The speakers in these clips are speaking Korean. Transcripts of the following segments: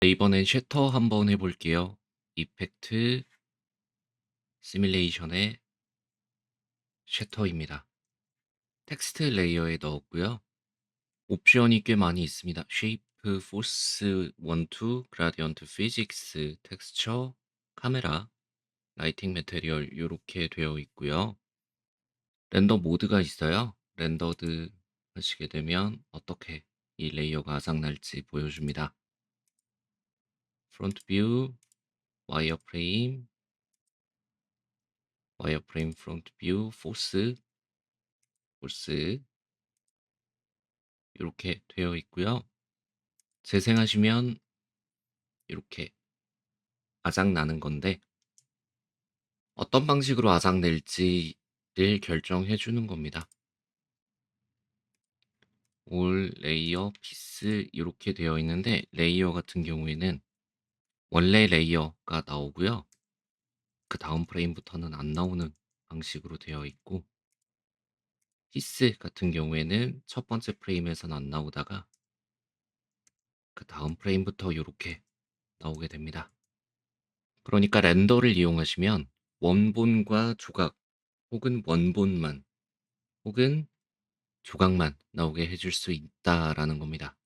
네, 이번엔 셔터 한번 해볼게요. 이펙트 시뮬레이션의 셔터입니다. 텍스트 레이어에 넣었고요. 옵션이 꽤 많이 있습니다. 쉐이프, 포스, 원투, 그라디언트, 피직스, 텍스처, 카메라, 라이팅 매테리얼 이렇게 되어 있고요. 렌더 모드가 있어요. 렌더드 하시게 되면 어떻게 이 레이어가 아작날지 보여줍니다. 프론트 뷰, 와이어프레임, 프론트 뷰, 포스 이렇게 되어 있고요. 재생하시면 이렇게 아작나는 건데 어떤 방식으로 아작낼지를 결정해 주는 겁니다. 올 레이어 피스 이렇게 되어 있는데 레이어 같은 경우에는 원래 레이어가 나오고요. 그 다음 프레임부터는 안 나오는 방식으로 되어 있고 피스 같은 경우에는 첫 번째 프레임에선 안 나오다가 그 다음 프레임부터 이렇게 나오게 됩니다. 그러니까 렌더를 이용하시면 원본과 조각 혹은 원본만 혹은 조각만 나오게 해줄 수 있다라는 겁니다.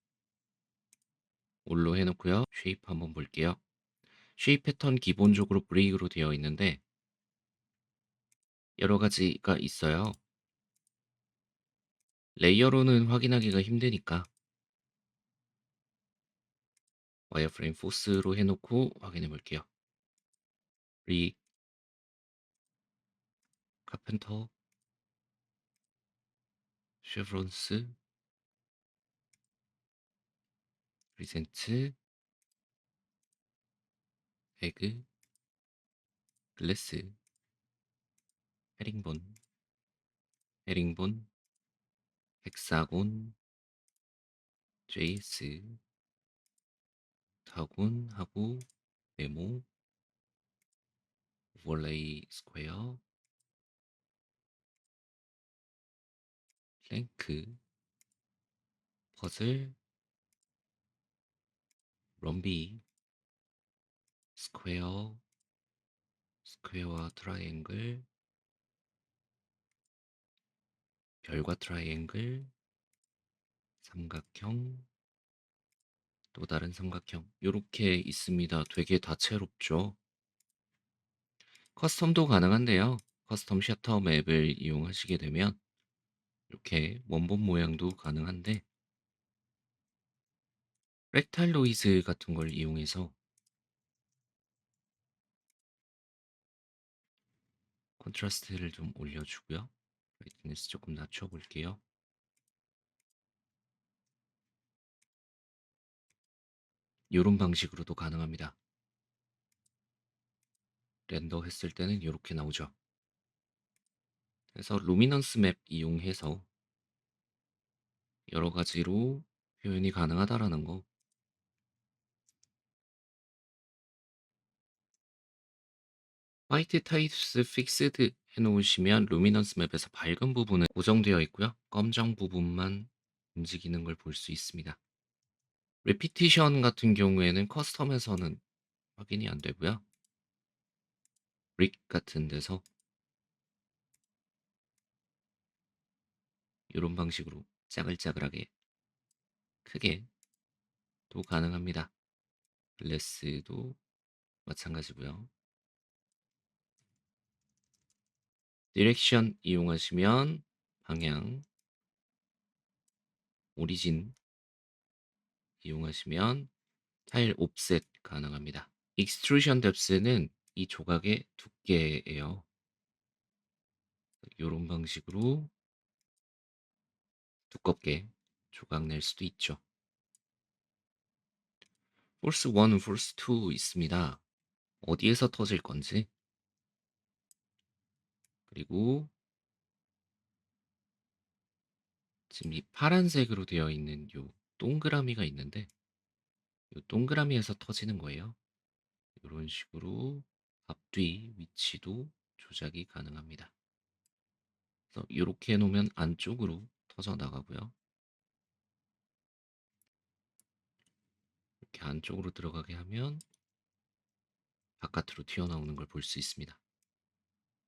올로 해놓고요. 쉐이프 한번 볼게요. 쉐이프 패턴 기본적으로 브레이크로 되어 있는데 여러 가지가 있어요. 레이어로는 확인하기가 힘드니까 와이어프레임 포스로 해놓고 확인해 볼게요. 리, 카펜터, 쉐브론스, 프리센트, 에그, 글래스, 헤링본, 헥사곤, 제이스, 타곤 하고 네모, 오버레이 스퀘어, 플랭크, 퍼즐, 럼비, 스퀘어, 스퀘어와 트라이앵글, 별과 트라이앵글, 삼각형, 또 다른 삼각형 이렇게 있습니다. 되게 다채롭죠. 커스텀도 가능한데요. 커스텀 셔터 맵을 이용하시게 되면 이렇게 원본 모양도 가능한데 렉탈 노이즈 같은 걸 이용해서 컨트라스트를 좀 올려주고요. 브라이트니스 조금 낮춰볼게요. 이런 방식으로도 가능합니다. 렌더 했을 때는 이렇게 나오죠. 그래서 루미넌스 맵 이용해서 여러 가지로 표현이 가능하다라는 거. 화이트 타입스 픽스드 해놓으시면 루미넌스 맵에서 밝은 부분은 고정되어 있고요. 검정 부분만 움직이는 걸 볼 수 있습니다. 레피티션 같은 경우에는 커스텀에서는 확인이 안 되고요. 릭 같은 데서 이런 방식으로 짜글짜글하게 크게 도 가능합니다. 글래스도 마찬가지고요. 디렉션 이용하시면 방향, 오리진 이용하시면 타일 옵셋 가능합니다. 익스트루션 뎁스는 이 조각의 두께예요. 이런 방식으로 두껍게 조각 낼 수도 있죠. 폴스 1, 폴스 2 있습니다. 어디에서 터질 건지 그리고 지금 이 파란색으로 되어 있는 요 동그라미가 있는데 요 동그라미에서 터지는 거예요. 이런 식으로 앞뒤 위치도 조작이 가능합니다. 그래서 이렇게 해놓으면 안쪽으로 터져 나가고요. 이렇게 안쪽으로 들어가게 하면 바깥으로 튀어나오는 걸 볼 수 있습니다.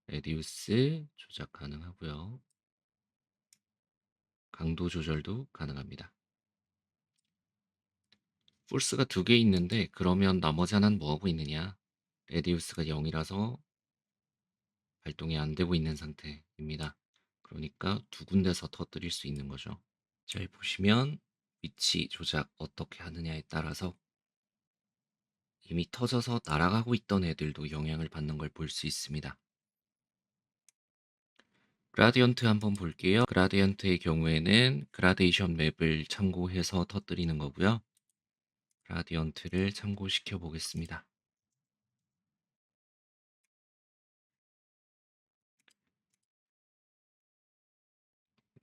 레디우스 조작 가능하고요. 강도 조절도 가능합니다. 포스가 2개 있는데 그러면 나머지 하나는 뭐하고 있느냐? 레디우스가 0이라서 발동이 안 되고 있는 상태입니다. 그러니까 두 군데서 터뜨릴 수 있는 거죠. 잘 보시면 위치 조작 어떻게 하느냐에 따라서 이미 터져서 날아가고 있던 애들도 영향을 받는 걸 볼 수 있습니다. 그라디언트 한번 볼게요. 그라디언트의 경우에는 그라데이션 맵을 참고해서 터뜨리는 거고요. 그라디언트를 참고시켜 보겠습니다.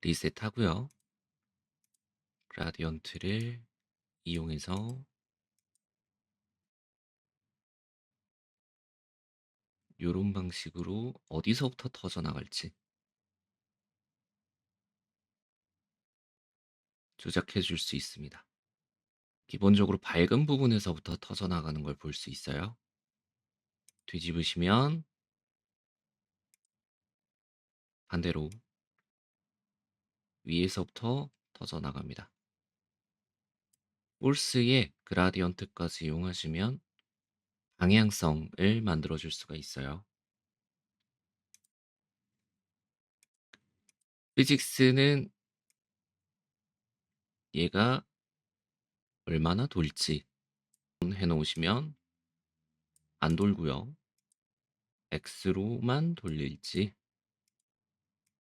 리셋하고요. 그라디언트를 이용해서 이런 방식으로 어디서부터 터져 나갈지 조작해 줄 수 있습니다. 기본적으로 밝은 부분에서부터 터져 나가는 걸 볼 수 있어요. 뒤집으시면 반대로 위에서부터 터져 나갑니다. 홀스의 그라디언트까지 이용하시면 방향성을 만들어 줄 수가 있어요. 피직스는 얘가 얼마나 돌지 해 놓으시면 안 돌고요. X로만 돌릴지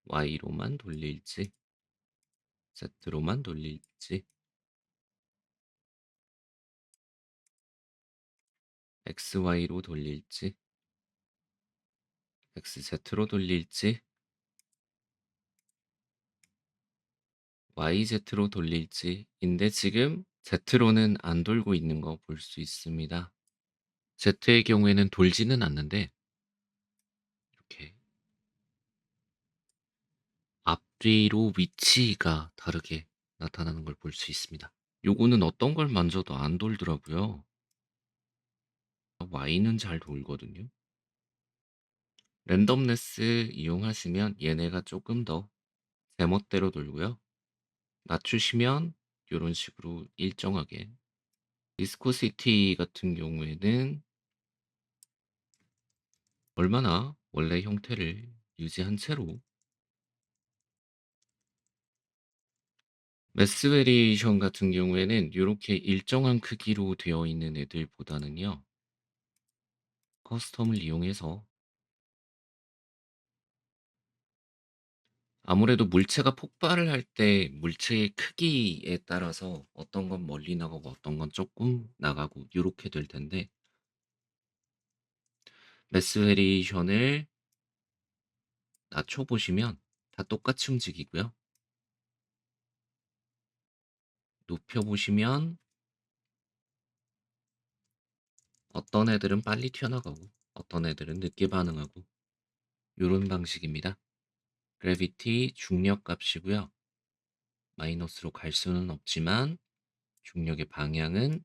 Y로만 돌릴지 Z로만 돌릴지 XY로 돌릴지 XZ로 돌릴지 YZ로 돌릴지인데 지금 Z로는 안 돌고 있는 거 볼 수 있습니다. Z의 경우에는 돌지는 않는데 이렇게 앞뒤로 위치가 다르게 나타나는 걸 볼 수 있습니다. 요거는 어떤 걸 만져도 안 돌더라고요. Y는 잘 돌거든요. 랜덤네스 이용하시면 얘네가 조금 더 제멋대로 돌고요. 낮추시면 요런 식으로 일정하게 비스코시티 같은 경우에는 얼마나 원래 형태를 유지한 채로 매스 베리에이션 같은 경우에는 요렇게 일정한 크기로 되어 있는 애들보다는요. 커스텀을 이용해서 아무래도 물체가 폭발을 할 때 물체의 크기에 따라서 어떤 건 멀리 나가고 어떤 건 조금 나가고 요렇게 될 텐데 매스 베리에이션을 낮춰 보시면 다 똑같이 움직이고요. 높여 보시면 어떤 애들은 빨리 튀어나가고 어떤 애들은 늦게 반응하고 요런 방식입니다. 그래비티 중력 값이고요. 마이너스로 갈 수는 없지만 중력의 방향은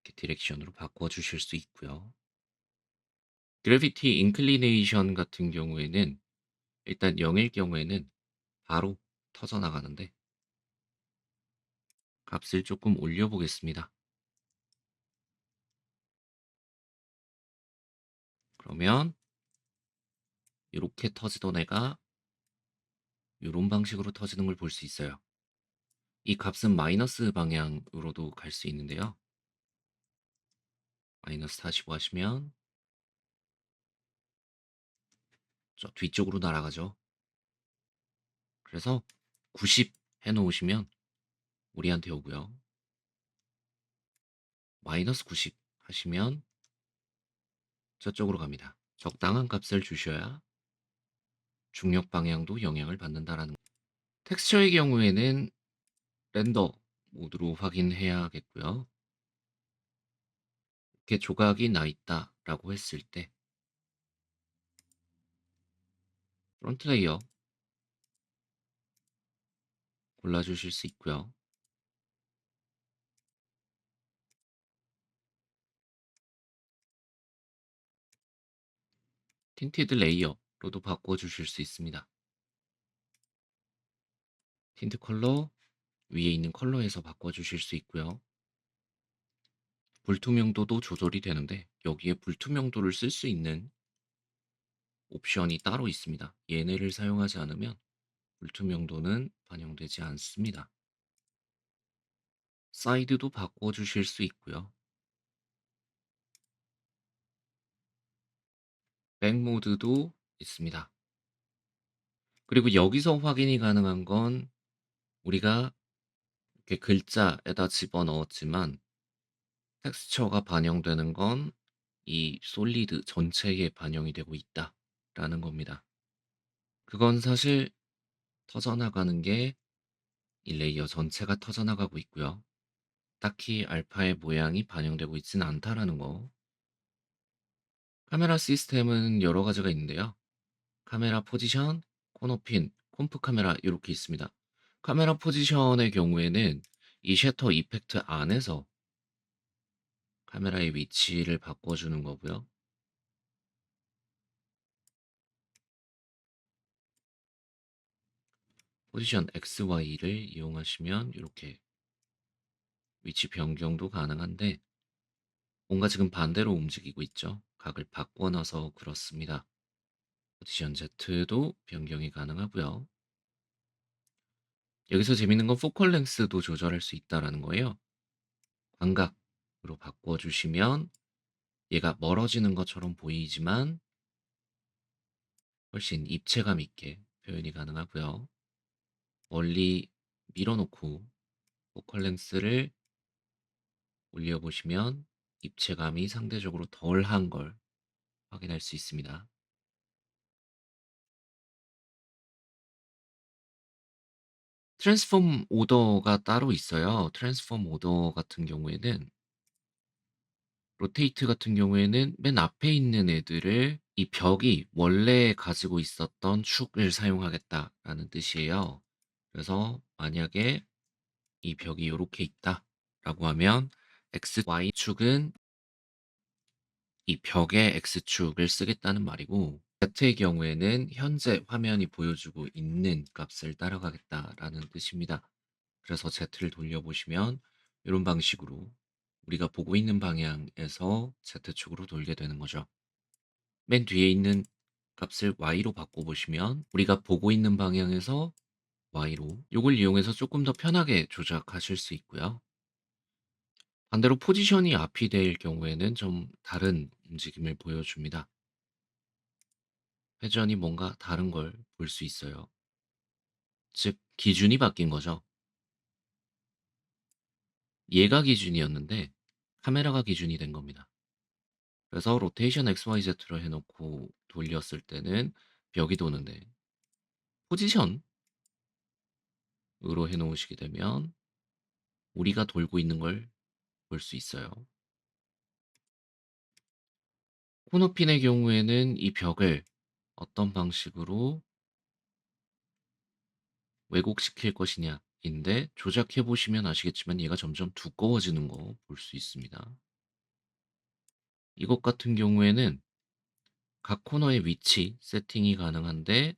이렇게 디렉션으로 바꿔 주실 수 있고요. 그래비티 인클리네이션 같은 경우에는 일단 0일 경우에는 바로 터져 나가는데 값을 조금 올려 보겠습니다. 그러면 이렇게 터지던 애가 이런 방식으로 터지는 걸 볼 수 있어요. 이 값은 마이너스 방향으로도 갈 수 있는데요. 마이너스 45 하시면 저 뒤쪽으로 날아가죠. 그래서 90 해 놓으시면 우리한테 오고요. 마이너스 90 하시면 저쪽으로 갑니다. 적당한 값을 주셔야 중력 방향도 영향을 받는다라는 거. 텍스처의 경우에는 렌더 모드로 확인해야겠고요. 이렇게 조각이 나 있다라고 했을 때 프론트 레이어 골라주실 수 있고요. 틴티드 레이어로도 바꿔주실 수 있습니다. 틴트 컬러 위에 있는 컬러에서 바꿔주실 수 있고요. 불투명도도 조절이 되는데 여기에 불투명도를 쓸 수 있는 옵션이 따로 있습니다. 얘네를 사용하지 않으면 불투명도는 반영되지 않습니다. 사이드도 바꿔주실 수 있고요. 백 모드도 있습니다. 그리고 여기서 확인이 가능한 건 우리가 이렇게 글자에다 집어넣었지만 텍스처가 반영되는 건 이 솔리드 전체에 반영이 되고 있다라는 겁니다. 그건 사실 터져나가는 게 이 레이어 전체가 터져나가고 있고요. 딱히 알파의 모양이 반영되고 있지는 않다라는 거. 카메라 시스템은 여러 가지가 있는데요. 카메라 포지션, 코너핀, 콤프 카메라 이렇게 있습니다. 카메라 포지션의 경우에는 이 셔터 이펙트 안에서 카메라의 위치를 바꿔주는 거고요. 포지션 XY를 이용하시면 이렇게 위치 변경도 가능한데 뭔가 지금 반대로 움직이고 있죠. 각을 바꿔놔서 그렇습니다. 포지션 Z도 변경이 가능하고요. 여기서 재밌는 건 포컬 랭스도 조절할 수 있다라는 거예요. 광각으로 바꿔주시면 얘가 멀어지는 것처럼 보이지만 훨씬 입체감 있게 표현이 가능하고요. 멀리 밀어놓고 포컬 랭스를 올려보시면 입체감이 상대적으로 덜한 걸 확인할 수 있습니다. 트랜스폼 오더가 따로 있어요. 트랜스폼 오더 같은 경우에는 로테이트 같은 경우에는 맨 앞에 있는 애들을 이 벽이 원래 가지고 있었던 축을 사용하겠다라는 뜻이에요. 그래서 만약에 이 벽이 요렇게 있다라고 하면 XY축은 이 벽의 X축을 쓰겠다는 말이고 Z의 경우에는 현재 화면이 보여주고 있는 값을 따라가겠다라는 뜻입니다. 그래서 Z를 돌려보시면 이런 방식으로 우리가 보고 있는 방향에서 Z축으로 돌게 되는 거죠. 맨 뒤에 있는 값을 Y로 바꿔보시면 우리가 보고 있는 방향에서 Y로 이걸 이용해서 조금 더 편하게 조작하실 수 있고요. 반대로 포지션이 앞이 될 경우에는 좀 다른 움직임을 보여줍니다. 회전이 뭔가 다른 걸 볼 수 있어요. 즉 기준이 바뀐 거죠. 얘가 기준이었는데 카메라가 기준이 된 겁니다. 그래서 로테이션 XYZ로 해 놓고 돌렸을 때는 벽이 도는데 포지션으로 해 놓으시게 되면 우리가 돌고 있는 걸 볼 수 있어요. 코너핀의 경우에는 이 벽을 어떤 방식으로 왜곡시킬 것이냐인데 조작해 보시면 아시겠지만 얘가 점점 두꺼워지는 거 볼 수 있습니다. 이것 같은 경우에는 각 코너의 위치 세팅이 가능한데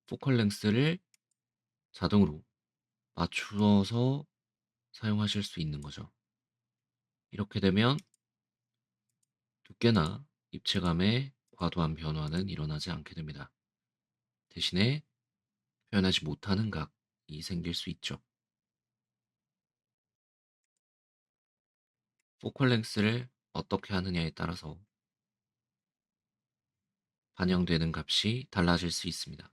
포컬 랭스를 자동으로 맞추어서 사용하실 수 있는 거죠. 이렇게 되면 두께나 입체감의 과도한 변화는 일어나지 않게 됩니다. 대신에 표현하지 못하는 각이 생길 수 있죠. 포컬 랭스를 어떻게 하느냐에 따라서 반영되는 값이 달라질 수 있습니다.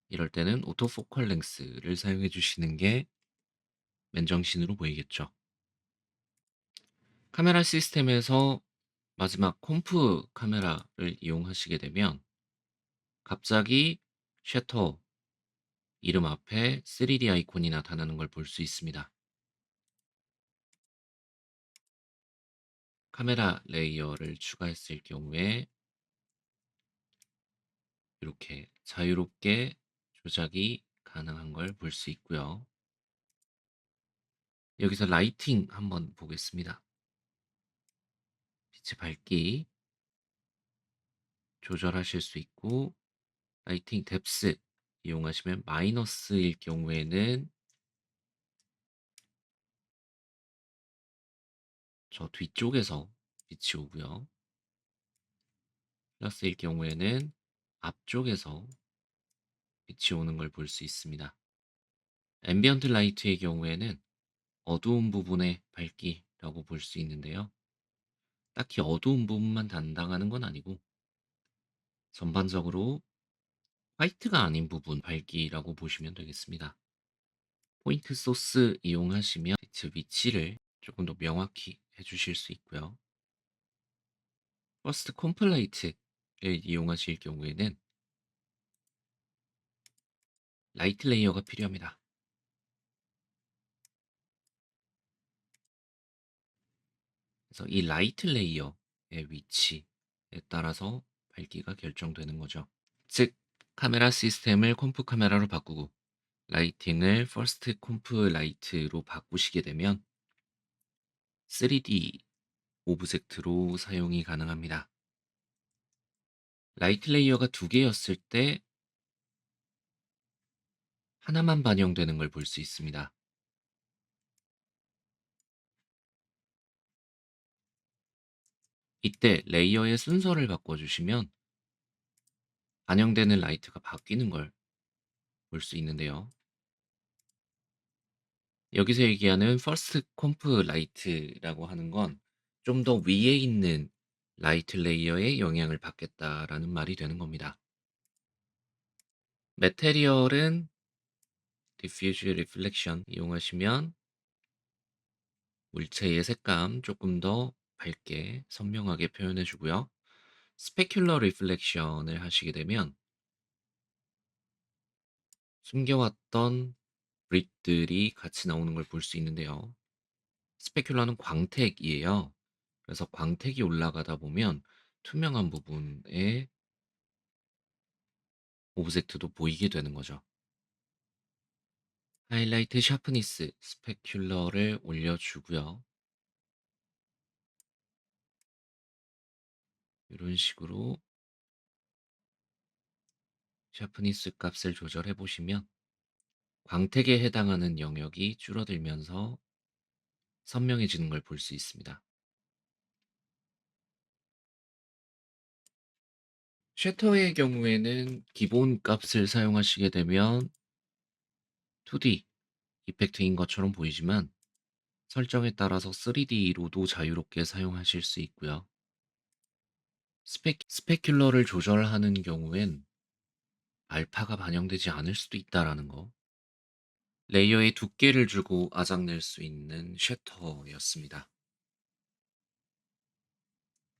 이럴 때는 오토포컬 랭스를 사용해 주시는 게 맨정신으로 보이겠죠. 카메라 시스템에서 마지막 콤프 카메라를 이용하시게 되면 갑자기 셔터 이름 앞에 3D 아이콘이 나타나는 걸 볼 수 있습니다. 카메라 레이어를 추가했을 경우에 이렇게 자유롭게 조작이 가능한 걸 볼 수 있고요. 여기서 라이팅 한번 보겠습니다. 빛의 밝기 조절하실 수 있고 라이팅 뎁스 이용하시면 마이너스일 경우에는 저 뒤쪽에서 빛이 오고요. 플러스일 경우에는 앞쪽에서 빛이 오는 걸 볼 수 있습니다. 앰비언트 라이트의 경우에는 어두운 부분의 밝기라고 볼 수 있는데요. 딱히 어두운 부분만 담당하는 건 아니고 전반적으로 화이트가 아닌 부분 밝기라고 보시면 되겠습니다. 포인트 소스 이용하시면 빛의 위치를 조금 더 명확히 해주실 수 있고요. 퍼스트 콤플레이트를 이용하실 경우에는 라이트 레이어가 필요합니다. 그래서 이 라이트 레이어의 위치에 따라서 밝기가 결정되는 거죠. 즉, 카메라 시스템을 컴프 카메라로 바꾸고 라이팅을 퍼스트 콤프 라이트로 바꾸시게 되면 3D 오브젝트로 사용이 가능합니다. 라이트 레이어가 두 개였을 때 하나만 반영되는 걸 볼 수 있습니다. 이때 레이어의 순서를 바꿔주시면 반영되는 라이트가 바뀌는 걸 볼 수 있는데요. 여기서 얘기하는 퍼스트 콤프 라이트라고 하는 건 좀 더 위에 있는 라이트 레이어에 영향을 받겠다라는 말이 되는 겁니다. 매테리얼은 디퓨즈 리플렉션 이용하시면 물체의 색감 조금 더 밝게 선명하게 표현해 주고요. 스페큘러 리플렉션을 하시게 되면 숨겨왔던 브릭들이 같이 나오는 걸 볼 수 있는데요. 스페큘러는 광택이에요. 그래서 광택이 올라가다 보면 투명한 부분에 오브젝트도 보이게 되는 거죠. 하이라이트 샤프니스 스페큘러를 올려주고요. 이런 식으로 샤프니스 값을 조절해 보시면 광택에 해당하는 영역이 줄어들면서 선명해지는 걸 볼 수 있습니다. 셔터의 경우에는 기본 값을 사용하시게 되면 2D 이펙트인 것처럼 보이지만 설정에 따라서 3D로도 자유롭게 사용하실 수 있고요. 스페큘러를 조절하는 경우엔 알파가 반영되지 않을 수도 있다라는 거. 레이어의 두께를 주고 아작낼 수 있는 셔터였습니다.